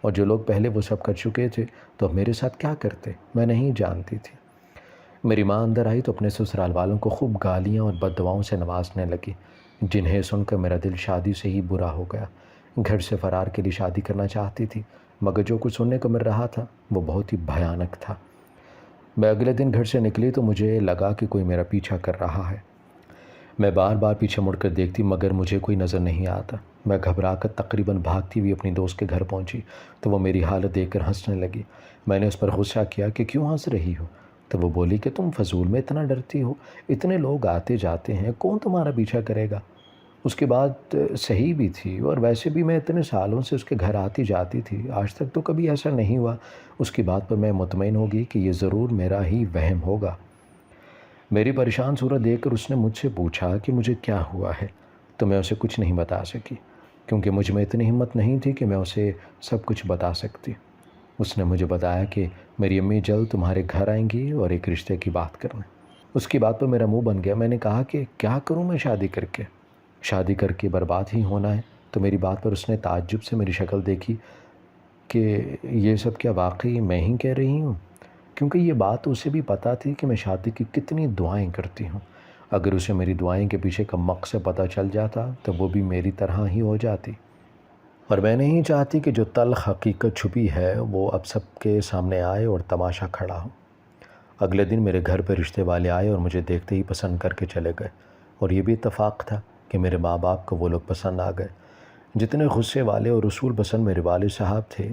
اور جو لوگ پہلے وہ سب کر چکے تھے تو اب میرے ساتھ کیا کرتے میں نہیں جانتی تھی۔ میری ماں اندر آئی تو اپنے سسرال والوں کو خوب گالیاں اور بد دعاؤں سے نوازنے لگی، جنہیں سن کر میرا دل شادی سے ہی برا ہو گیا۔ گھر سے فرار کے لیے شادی کرنا چاہتی تھی، مگر جو کچھ سننے کو مل رہا تھا وہ بہت ہی بھیانک تھا۔ میں اگلے دن گھر سے نکلی تو مجھے لگا کہ کوئی میرا پیچھا کر رہا ہے۔ میں بار بار پیچھے مڑ کر دیکھتی مگر مجھے کوئی نظر نہیں آتا۔ میں گھبرا کر تقریباً بھاگتی ہوئی اپنی دوست کے گھر پہنچی تو وہ میری حالت دیکھ کر ہنسنے لگی۔ میں نے اس پر غصہ کیا کہ کیوں ہنس رہی ہو؟ تو وہ بولی کہ تم فضول میں اتنا ڈرتی ہو، اتنے لوگ آتے جاتے ہیں، کون تمہارا پیچھا کرے گا؟ اس کی بات صحیح بھی تھی، اور ویسے بھی میں اتنے سالوں سے اس کے گھر آتی جاتی تھی، آج تک تو کبھی ایسا نہیں ہوا۔ اس کی بات پر میں مطمئن ہوگی کہ یہ ضرور میرا ہی وہم ہوگا۔ میری پریشان صورت دیکھ کر اس نے مجھ سے پوچھا کہ مجھے کیا ہوا ہے، تو میں اسے کچھ نہیں بتا سکی، کیونکہ مجھ میں اتنی ہمت نہیں تھی کہ میں اسے سب کچھ بتا سکتی۔ اس نے مجھے بتایا کہ میری امی جلد تمہارے گھر آئیں گی اور ایک رشتے کی بات کرنے۔ اس کی بات پر میرا منہ بن گیا۔ میں نے کہا کہ کیا کروں میں شادی کر کے برباد ہی ہونا ہے؟ تو میری بات پر اس نے تعجب سے میری شکل دیکھی کہ یہ سب کیا واقعی میں ہی کہہ رہی ہوں، کیونکہ یہ بات اسے بھی پتہ تھی کہ میں شادی کی کتنی دعائیں کرتی ہوں۔ اگر اسے میری دعائیں کے پیچھے کا مقصد پتہ چل جاتا تو وہ بھی میری طرح ہی ہو جاتی، اور میں نہیں چاہتی کہ جو تلخ حقیقت چھپی ہے وہ اب سب کے سامنے آئے اور تماشا کھڑا ہو۔ اگلے دن میرے گھر پہ رشتے والے آئے اور مجھے دیکھتے ہی پسند کر کے چلے گئے، اور یہ بھی اتفاق تھا کہ میرے ماں باپ کو وہ لوگ پسند آ گئے۔ جتنے غصے والے اور اصول پسند میرے والد صاحب تھے،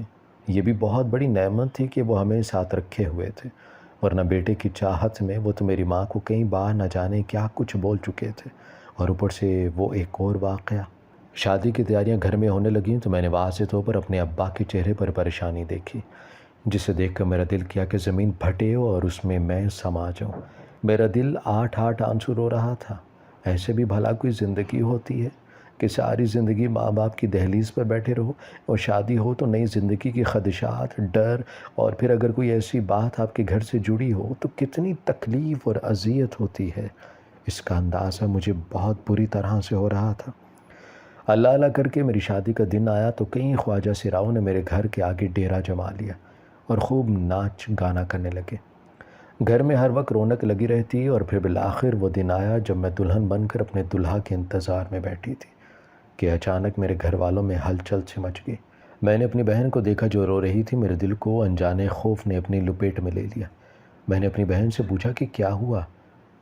یہ بھی بہت بڑی نعمت تھی کہ وہ ہمیں ساتھ رکھے ہوئے تھے، ورنہ بیٹے کی چاہت میں وہ تو میری ماں کو کئی بار نہ جانے کیا کچھ بول چکے تھے، اور اوپر سے وہ ایک اور واقعہ۔ شادی کی تیاریاں گھر میں ہونے لگیں تو میں نے واضح طور پر اپنے ابا کے چہرے پر پریشانی دیکھی، جسے دیکھ کر میرا دل کیا کہ زمین پھٹے اور اس میں سما جاؤں۔ میرا دل آٹھ آنسو رو رہا تھا۔ ایسے بھی بھلا کوئی زندگی ہوتی ہے کہ ساری زندگی ماں باپ کی دہلیز پر بیٹھے رہو، اور شادی ہو تو نئی زندگی کی خدشات، ڈر، اور پھر اگر کوئی ایسی بات آپ کے گھر سے جڑی ہو تو کتنی تکلیف اور اذیت ہوتی ہے، اس کا اندازہ مجھے بہت بری طرح سے ہو رہا تھا۔ اللہ اللہ کر کے میری شادی کا دن آیا تو کئی خواجہ سراؤں نے میرے گھر کے آگے ڈیرا جما لیا اور خوب ناچ گانا کرنے لگے۔ گھر میں ہر وقت رونق لگی رہتی، اور پھر بالآخر وہ دن آیا جب میں دلہن بن کر اپنے دلہا کے انتظار میں بیٹھی تھی کہ اچانک میرے گھر والوں میں ہلچل سے مچ گئی۔ میں نے اپنی بہن کو دیکھا جو رو رہی تھی۔ میرے دل کو انجانے خوف نے اپنی لپیٹ میں لے لیا۔ میں نے اپنی بہن سے پوچھا کہ کیا ہوا،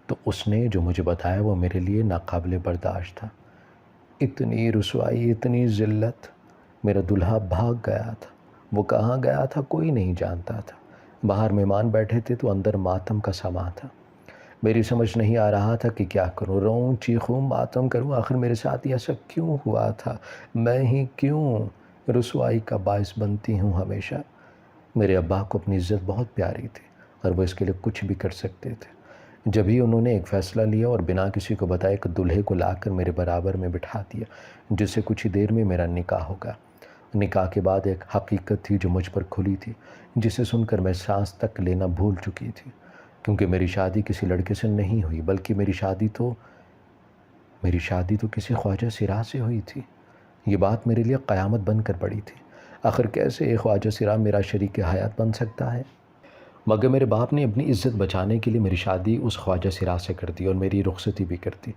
تو اس نے جو مجھے بتایا وہ میرے لیے ناقابل برداشت تھا۔ اتنی رسوائی، اتنی ذلت۔ میرا دلہا بھاگ گیا تھا۔ وہ کہاں گیا تھا کوئی نہیں جانتا تھا۔ باہر مہمان بیٹھے تھے تو اندر ماتم کا سما تھا۔ میری سمجھ نہیں آ رہا تھا کہ کیا کروں، روؤں، چیخوں، ماتم کروں، آخر میرے ساتھ ایسا کیوں ہوا تھا؟ میں ہی کیوں رسوائی کا باعث بنتی ہوں ہمیشہ؟ میرے ابا کو اپنی عزت بہت پیاری تھی اور وہ اس کے لیے کچھ بھی کر سکتے تھے۔ جب ہی انہوں نے ایک فیصلہ لیا اور بنا کسی کو بتائے کہ دلہے کو لا کر میرے برابر میں بٹھا دیا، جس سے کچھ ہی دیر میں میرا نکاح ہوگا۔ نکاح کے بعد ایک حقیقت تھی جو مجھ پر کھلی تھی، جسے سن کر میں سانس تک لینا بھول چکی تھی، کیونکہ میری شادی کسی لڑکے سے نہیں ہوئی، بلکہ میری شادی تو کسی خواجہ سرا سے ہوئی تھی۔ یہ بات میرے لیے قیامت بن کر پڑی تھی۔ آخر کیسے ایک خواجہ سرا میرا شریک حیات بن سکتا ہے؟ مگر میرے باپ نے اپنی عزت بچانے کے لیے میری شادی اس خواجہ سرا سے کر دی اور میری رخصتی بھی کر دی۔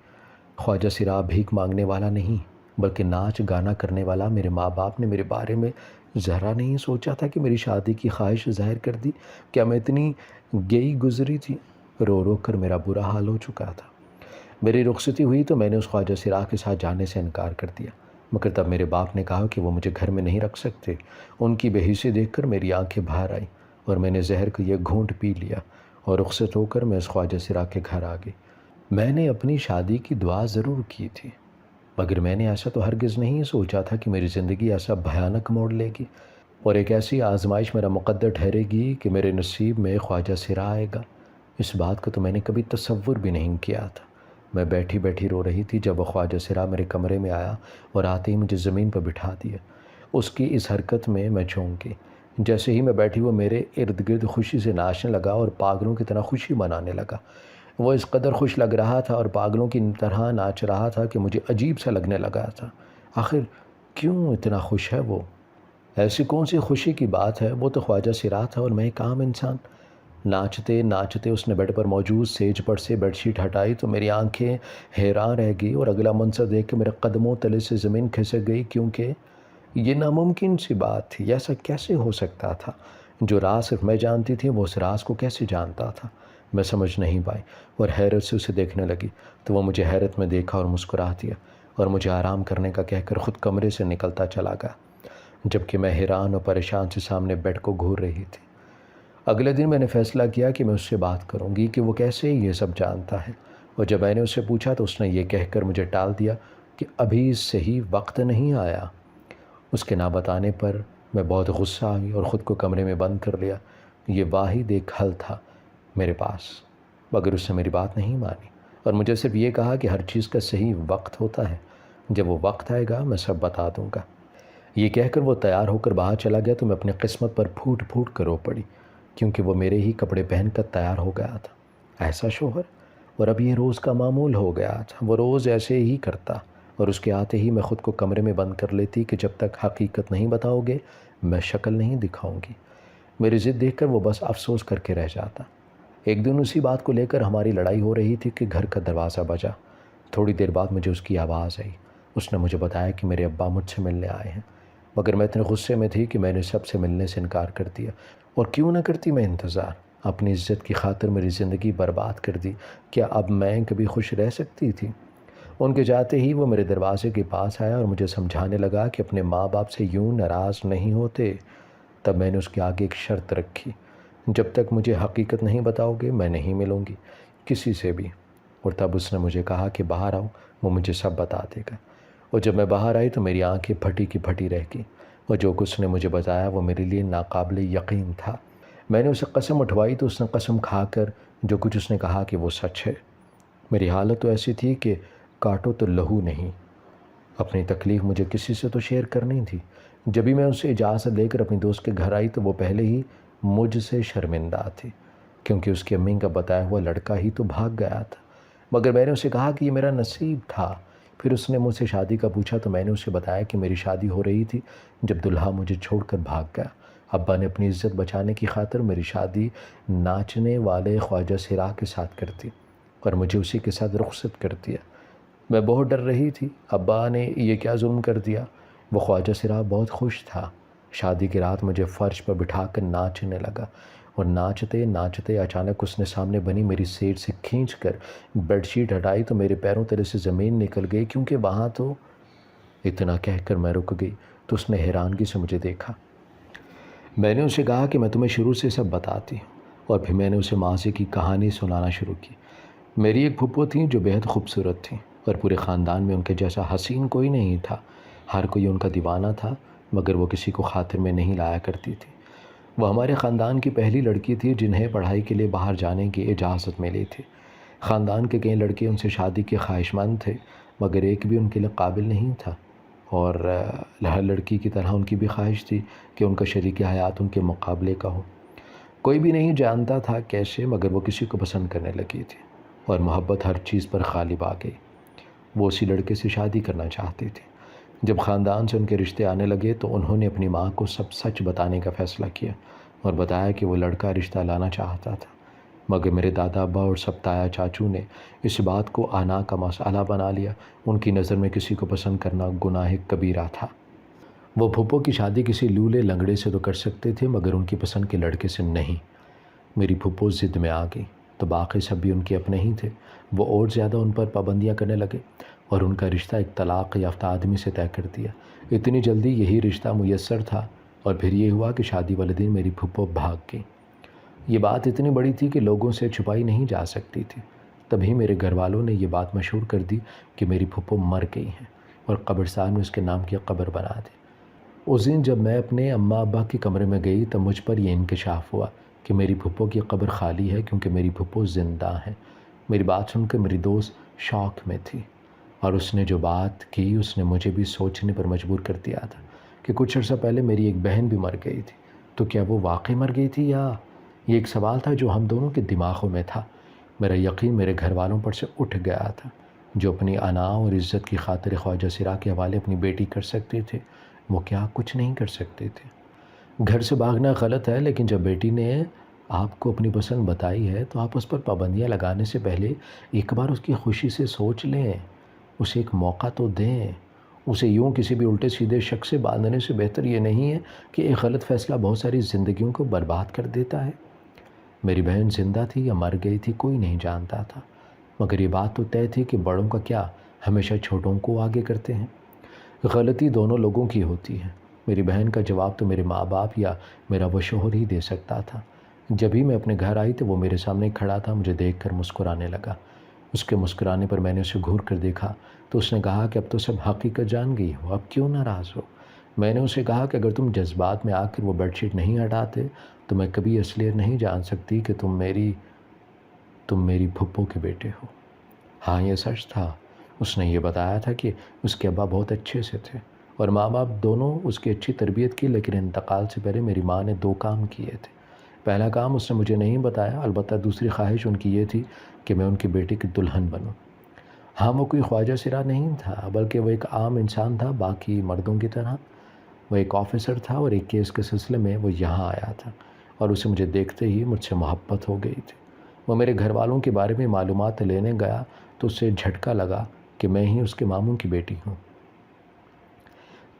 خواجہ سرا بھیک مانگنے والا نہیں، بلکہ ناچ گانا کرنے والا۔ میرے ماں باپ نے میرے بارے میں ذرا نہیں سوچا تھا کہ میری شادی کی خواہش ظاہر کر دی۔ کیا میں اتنی گئی گزری تھی؟ رو رو کر میرا برا حال ہو چکا تھا۔ میری رخصتی ہوئی تو میں نے اس خواجہ سرا کے ساتھ جانے سے انکار کر دیا، مگر تب میرے باپ نے کہا کہ وہ مجھے گھر میں نہیں رکھ سکتے۔ ان کی بے حسی دیکھ کر میری آنکھیں باہر آئیں اور میں نے زہر کا یہ گھونٹ پی لیا اور رخصت ہو کر میں اس خواجہ سرا کے گھر آ گئی۔ میں نے اپنی شادی کی دعا ضرور کی تھی، مگر میں نے ایسا تو ہرگز نہیں سوچا تھا کہ میری زندگی ایسا بھیانک موڑ لے گی اور ایک ایسی آزمائش میرا مقدر ٹھہرے گی کہ میرے نصیب میں خواجہ سرا آئے گا۔ اس بات کا تو میں نے کبھی تصور بھی نہیں کیا تھا۔ میں بیٹھی بیٹھی رو رہی تھی جب وہ خواجہ سرا میرے کمرے میں آیا اور آتے ہی مجھے زمین پر بٹھا دیا۔ اس کی اس حرکت میں چونک گئی۔ جیسے ہی میں بیٹھی وہ میرے ارد گرد خوشی سے ناچنے لگا اور پاگلوں کی طرح خوشی منانے لگا۔ وہ اس قدر خوش لگ رہا تھا اور پاگلوں کی طرح ناچ رہا تھا کہ مجھے عجیب سا لگنے لگا تھا۔ آخر کیوں اتنا خوش ہے وہ؟ ایسی کون سی خوشی کی بات ہے، وہ تو خواجہ سرا تھا اور میں ایک عام انسان۔ ناچتے ناچتے اس نے بیڈ پر موجود سیج پر سے بیڈ شیٹ ہٹائی تو میری آنکھیں حیران رہ گئی اور اگلا منظر دیکھ کے میرے قدموں تلے سے زمین کھسک گئی، کیونکہ یہ ناممکن سی بات تھی۔ ایسا کیسے ہو سکتا تھا؟ جو راز صرف میں جانتی تھی وہ اس راز کو کیسے جانتا تھا؟ میں سمجھ نہیں پائی اور حیرت سے اسے دیکھنے لگی تو وہ مجھے حیرت میں دیکھا اور مسکرا دیا اور مجھے آرام کرنے کا کہہ کر خود کمرے سے نکلتا چلا گیا، جبکہ میں حیران اور پریشان سے سامنے بیڈ کو گھور رہی تھی۔ اگلے دن میں نے فیصلہ کیا کہ میں اس سے بات کروں گی کہ وہ کیسے یہ سب جانتا ہے، اور جب میں نے اس سے پوچھا تو اس نے یہ کہہ کر مجھے ٹال دیا کہ ابھی صحیح وقت نہیں آیا۔ اس کے نہ بتانے پر میں بہت غصہ آئی اور خود کو کمرے میں بند کر لیا۔ یہ واحد ایک حل تھا میرے پاس، مگر اس نے میری بات نہیں مانی اور مجھے صرف یہ کہا کہ ہر چیز کا صحیح وقت ہوتا ہے، جب وہ وقت آئے گا میں سب بتا دوں گا۔ یہ کہہ کر وہ تیار ہو کر باہر چلا گیا تو میں اپنے قسمت پر پھوٹ پھوٹ کر رو پڑی، کیونکہ وہ میرے ہی کپڑے پہن کر تیار ہو گیا تھا۔ ایسا شوہر! اور اب یہ روز کا معمول ہو گیا تھا، وہ روز ایسے ہی کرتا اور اس کے آتے ہی میں خود کو کمرے میں بند کر لیتی کہ جب تک حقیقت نہیں بتاؤ گے میں شکل نہیں دکھاؤں گی۔ میری ضد دیکھ کر وہ بس افسوس کر کے رہ جاتا۔ ایک دن اسی بات کو لے کر ہماری لڑائی ہو رہی تھی کہ گھر کا دروازہ بجا۔ تھوڑی دیر بعد مجھے اس کی آواز آئی۔ اس نے مجھے بتایا کہ میرے ابا مجھ سے ملنے آئے ہیں، مگر میں اتنے غصے میں تھی کہ میں نے سب سے ملنے سے انکار کر دیا۔ اور کیوں نہ کرتی میں انتظار؟ اپنی عزت کی خاطر میری زندگی برباد کر دی، کیا اب میں کبھی خوش رہ سکتی تھی؟ ان کے جاتے ہی وہ میرے دروازے کے پاس آیا اور مجھے سمجھانے لگا کہ اپنے ماں باپ سے یوں ناراض نہیں ہوتے۔ تب میں نے اس کے آگے ایک شرط رکھی، جب تک مجھے حقیقت نہیں بتاؤ گے میں نہیں ملوں گی کسی سے بھی۔ اور تب اس نے مجھے کہا کہ باہر آؤ، وہ مجھے سب بتا دے گا۔ اور جب میں باہر آئی تو میری آنکھیں پھٹی کی پھٹی رہ گئی اور جو کچھ اس نے مجھے بتایا وہ میرے لیے ناقابل یقین تھا۔ میں نے اسے قسم اٹھوائی تو اس نے قسم کھا کر جو کچھ اس نے کہا کہ وہ سچ ہے۔ میری حالت تو ایسی تھی کہ کاٹو تو لہو نہیں۔ اپنی تکلیف مجھے کسی سے تو شیئر کرنی تھی۔ جب بھی میں اسے اجازت لے کر اپنی دوست کے گھر آئی تو وہ پہلے ہی مجھ سے شرمندہ تھی، کیونکہ اس کی امی کا بتایا ہوا لڑکا ہی تو بھاگ گیا تھا۔ مگر میں نے اسے کہا کہ یہ میرا نصیب تھا۔ پھر اس نے مجھ سے شادی کا پوچھا تو میں نے اسے بتایا کہ میری شادی ہو رہی تھی جب دلہا مجھے چھوڑ کر بھاگ گیا۔ ابا نے اپنی عزت بچانے کی خاطر میری شادی ناچنے والے خواجہ سرا کے ساتھ کر دی اور مجھے اسی کے ساتھ رخصت کر دیا۔ میں بہت ڈر رہی تھی، ابا نے یہ کیا ظلم کر دیا۔ وہ خواجہ سرا بہت خوش تھا۔ شادی کی رات مجھے فرش پر بٹھا کر ناچنے لگا اور ناچتے ناچتے اچانک اس نے سامنے بنی میری سیٹ سے کھینچ کر بیڈ شیٹ ہٹائی تو میرے پیروں تلے سے زمین نکل گئی، کیونکہ وہاں تو… اتنا کہہ کر میں رک گئی تو اس نے حیرانگی سے مجھے دیکھا۔ میں نے اسے کہا کہ میں تمہیں شروع سے سب بتاتی اور پھر میں نے اسے ماضی کی کہانی سنانا شروع کی۔ میری ایک پھپھو تھیں جو بہت خوبصورت تھیں اور پورے خاندان میں ان کے جیسا حسین کوئی نہیں تھا۔ ہر کوئی ان کا دیوانہ تھا، مگر وہ کسی کو خاطر میں نہیں لایا کرتی تھی۔ وہ ہمارے خاندان کی پہلی لڑکی تھی جنہیں پڑھائی کے لیے باہر جانے کی اجازت ملی تھی۔ خاندان کے کئی لڑکے ان سے شادی کے خواہش مند تھے، مگر ایک بھی ان کے لیے قابل نہیں تھا، اور ہر لڑکی کی طرح ان کی بھی خواہش تھی کہ ان کا شریک حیات ان کے مقابلے کا ہو۔ کوئی بھی نہیں جانتا تھا کیسے، مگر وہ کسی کو پسند کرنے لگی تھی اور محبت ہر چیز پر غالب آ گئی۔ وہ اسی لڑکے سے شادی کرنا چاہتی تھی۔ جب خاندان سے ان کے رشتے آنے لگے تو انہوں نے اپنی ماں کو سب سچ بتانے کا فیصلہ کیا اور بتایا کہ وہ لڑکا رشتہ لانا چاہتا تھا، مگر میرے دادا ابا اور سب تایا چاچو نے اس بات کو آنا کا مسئلہ بنا لیا۔ ان کی نظر میں کسی کو پسند کرنا گناہ کبیرہ تھا۔ وہ پھپھو کی شادی کسی لولے لنگڑے سے تو کر سکتے تھے، مگر ان کی پسند کے لڑکے سے نہیں۔ میری پھپھو ضد میں آ گئی تو باقی سب بھی ان کے اپنے ہی تھے۔ وہ اور زیادہ ان پر پابندیاں کرنے لگے اور ان کا رشتہ ایک طلاق یافتہ آدمی سے طے کر دیا۔ اتنی جلدی یہی رشتہ میسر تھا اور پھر یہ ہوا کہ شادی والے دن میری پھپھو بھاگ گئی۔ یہ بات اتنی بڑی تھی کہ لوگوں سے چھپائی نہیں جا سکتی تھی۔ تبھی میرے گھر والوں نے یہ بات مشہور کر دی کہ میری پھپھو مر گئی ہیں اور قبرستان میں اس کے نام کی قبر بنا دی۔ اس دن جب میں اپنے اماں ابا کے کمرے میں گئی تب مجھ پر یہ انکشاف ہوا کہ میری پھپھو کی قبر خالی ہے، کیونکہ میری پھپھو زندہ ہے۔ میری بات سن کر میری دوست شوق میں تھی اور اس نے جو بات کی اس نے مجھے بھی سوچنے پر مجبور کر دیا تھا کہ کچھ عرصہ پہلے میری ایک بہن بھی مر گئی تھی۔ تو کیا وہ واقعی مر گئی تھی، یا یہ ایک سوال تھا جو ہم دونوں کے دماغوں میں تھا۔ میرا یقین میرے گھر والوں پر سے اٹھ گیا تھا، جو اپنی انا اور عزت کی خاطر خواجہ سرا کے حوالے اپنی بیٹی کر سکتے تھے، وہ کیا کچھ نہیں کر سکتے تھے؟ گھر سے بھاگنا غلط ہے، لیکن جب بیٹی نے آپ کو اپنی پسند بتائی ہے تو آپ اس پر پابندیاں لگانے سے پہلے ایک بار اس کی خوشی سے سوچ لیں، اسے ایک موقع تو دیں۔ اسے یوں کسی بھی الٹے سیدھے شخص سے باندھنے سے بہتر یہ نہیں ہے کہ ایک غلط فیصلہ بہت ساری زندگیوں کو برباد کر دیتا ہے۔ میری بہن زندہ تھی یا مر گئی تھی کوئی نہیں جانتا تھا، مگر یہ بات تو طے تھی کہ بڑوں کا کیا ہمیشہ چھوٹوں کو آگے کرتے ہیں۔ غلطی دونوں لوگوں کی ہوتی ہے۔ میری بہن کا جواب تو میرے ماں باپ یا میرا وہ شوہر ہی دے سکتا تھا۔ جب ہی میں اپنے گھر آئی تو وہ میرے سامنے کھڑا تھا، مجھے دیکھ کر مسکرانے لگا۔ اس کے مسکرانے پر میں نے اسے گھور کر دیکھا تو اس نے کہا کہ اب تو سب حقیقت جان گئی ہو، اب کیوں ناراض ہو؟ میں نے اسے کہا کہ اگر تم جذبات میں آ کر وہ بیڈ شیٹ نہیں ہٹاتے تو میں کبھی اصلیت نہیں جان سکتی کہ تم میری پھپھو کے بیٹے ہو۔ ہاں یہ سچ تھا، اس نے یہ بتایا تھا کہ اس کے ابا بہت اچھے سے تھے اور ماں باپ دونوں اس کی اچھی تربیت کی، لیکن انتقال سے پہلے میری ماں نے 2 کام کیے تھے۔ پہلا کام اس نے مجھے نہیں بتایا، البتہ دوسری خواہش ان کی یہ تھی کہ میں ان کی بیٹی کی دلہن بنوں۔ ہاں وہ کوئی خواجہ سرا نہیں تھا، بلکہ وہ ایک عام انسان تھا، باقی مردوں کی طرح۔ وہ ایک آفیسر تھا اور ایک کیس کے سلسلے میں وہ یہاں آیا تھا اور اسے مجھے دیکھتے ہی مجھ سے محبت ہو گئی تھی۔ وہ میرے گھر والوں کے بارے میں معلومات لینے گیا تو اسے جھٹکا لگا کہ میں ہی اس کے ماموں کی بیٹی ہوں۔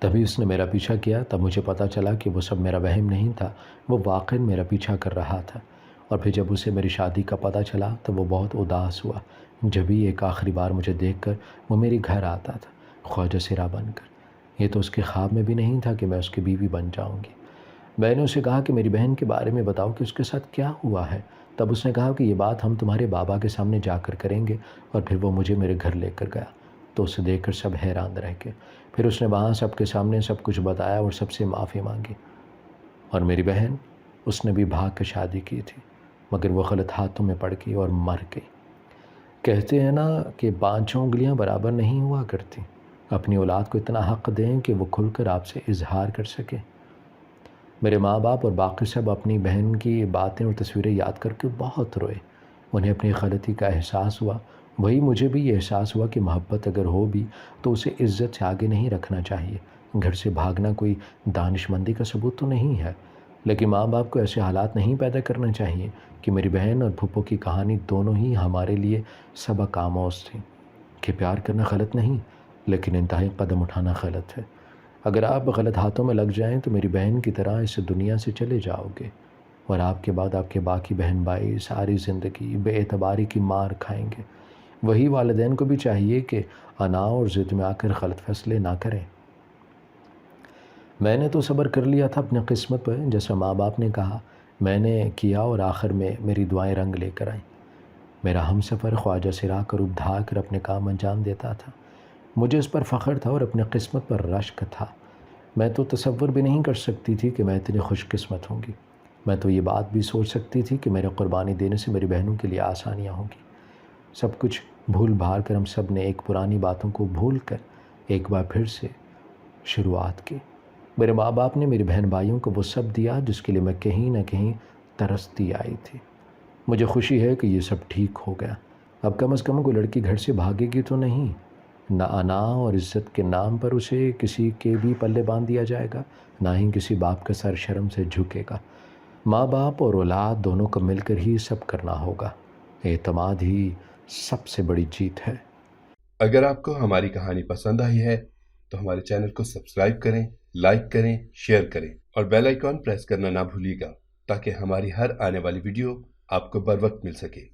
تبھی اس نے میرا پیچھا کیا، تب مجھے پتہ چلا کہ وہ سب میرا وہم نہیں تھا، وہ واقعی میرا پیچھا کر رہا تھا۔ اور پھر جب اسے میری شادی کا پتہ چلا تو وہ بہت اداس ہوا۔ جب ہی ایک آخری بار مجھے دیکھ کر وہ میرے گھر آتا تھا، خواجہ سرا بن کر۔ یہ تو اس کے خواب میں بھی نہیں تھا کہ میں اس کی بیوی بن جاؤں گی۔ میں نے اسے کہا کہ میری بہن کے بارے میں بتاؤ کہ اس کے ساتھ کیا ہوا ہے۔ تب اس نے کہا کہ یہ بات ہم تمہارے بابا کے سامنے جا کر کریں گے، اور پھر وہ مجھے میرے گھر لے کر گیا تو اسے دیکھ کر سب حیران رہ گئے۔ پھر اس نے وہاں سب کے سامنے سب کچھ بتایا اور سب سے معافی مانگی۔ اور میری بہن، اس نے بھی بھاگ کے شادی کی تھی، مگر وہ غلط ہاتھوں میں پڑ گئی اور مر گئی۔ کہتے ہیں نا کہ پانچوں انگلیاں برابر نہیں ہوا کرتی۔ اپنی اولاد کو اتنا حق دیں کہ وہ کھل کر آپ سے اظہار کر سکے۔ میرے ماں باپ اور باقی سب اپنی بہن کی باتیں اور تصویریں یاد کر کے بہت روئے۔ انہیں اپنی غلطی کا احساس ہوا، وہی مجھے بھی یہ احساس ہوا کہ محبت اگر ہو بھی تو اسے عزت سے آگے نہیں رکھنا چاہیے۔ گھر سے بھاگنا کوئی دانش مندی کا ثبوت تو نہیں ہے، لیکن ماں باپ کو ایسے حالات نہیں پیدا کرنا چاہیے کہ میری بہن اور پھپھو کی کہانی دونوں ہی ہمارے لیے سبق آموز تھی کہ پیار کرنا غلط نہیں، لیکن انتہائی قدم اٹھانا غلط ہے۔ اگر آپ غلط ہاتھوں میں لگ جائیں تو میری بہن کی طرح اس دنیا سے چلے جاؤ گے، اور آپ کے بعد آپ کے باقی بہن بھائی ساری زندگی بے اعتباری کی مار کھائیں گے۔ وہی والدین کو بھی چاہیے کہ انا اور ضد میں آ کر غلط فیصلے نہ کریں۔ میں نے تو صبر کر لیا تھا اپنی قسمت پر، جیسا ماں باپ نے کہا میں نے کیا، اور آخر میں میری دعائیں رنگ لے کر آئیں۔ میرا ہم سفر خواجہ سرا کا روپ دھار کر اپنے کام انجام دیتا تھا۔ مجھے اس پر فخر تھا اور اپنی قسمت پر رشک تھا۔ میں تو تصور بھی نہیں کر سکتی تھی کہ میں اتنی خوش قسمت ہوں گی۔ میں تو یہ بات بھی سوچ سکتی تھی کہ میرے قربانی دینے سے میری بہنوں کے لیے آسانیاں ہوں گی۔ سب کچھ بھول بھال کر ہم سب نے ایک پرانی باتوں کو بھول کر ایک بار پھر سے شروعات کی۔ میرے ماں باپ نے میری بہن بھائیوں کو وہ سب دیا جس کے لیے میں کہیں نہ کہیں ترستی آئی تھی۔ مجھے خوشی ہے کہ یہ سب ٹھیک ہو گیا۔ اب کم از کم کوئی لڑکی گھر سے بھاگے گی تو نہیں، نہ انا اور عزت کے نام پر اسے کسی کے بھی پلے باندھ دیا جائے گا، نہ ہی کسی باپ کا سر شرم سے جھکے گا۔ ماں باپ اور اولاد دونوں کو مل کر ہی سب کرنا ہوگا۔ اعتماد ہی سب سے بڑی جیت ہے۔ اگر آپ کو ہماری کہانی پسند آئی ہے تو ہمارے چینل کو سبسکرائب کریں، لائک کریں، شیئر کریں اور بیل آئیکن پریس کرنا نہ بھولیے گا تاکہ ہماری ہر آنے والی ویڈیو آپ کو بر وقت مل سکے۔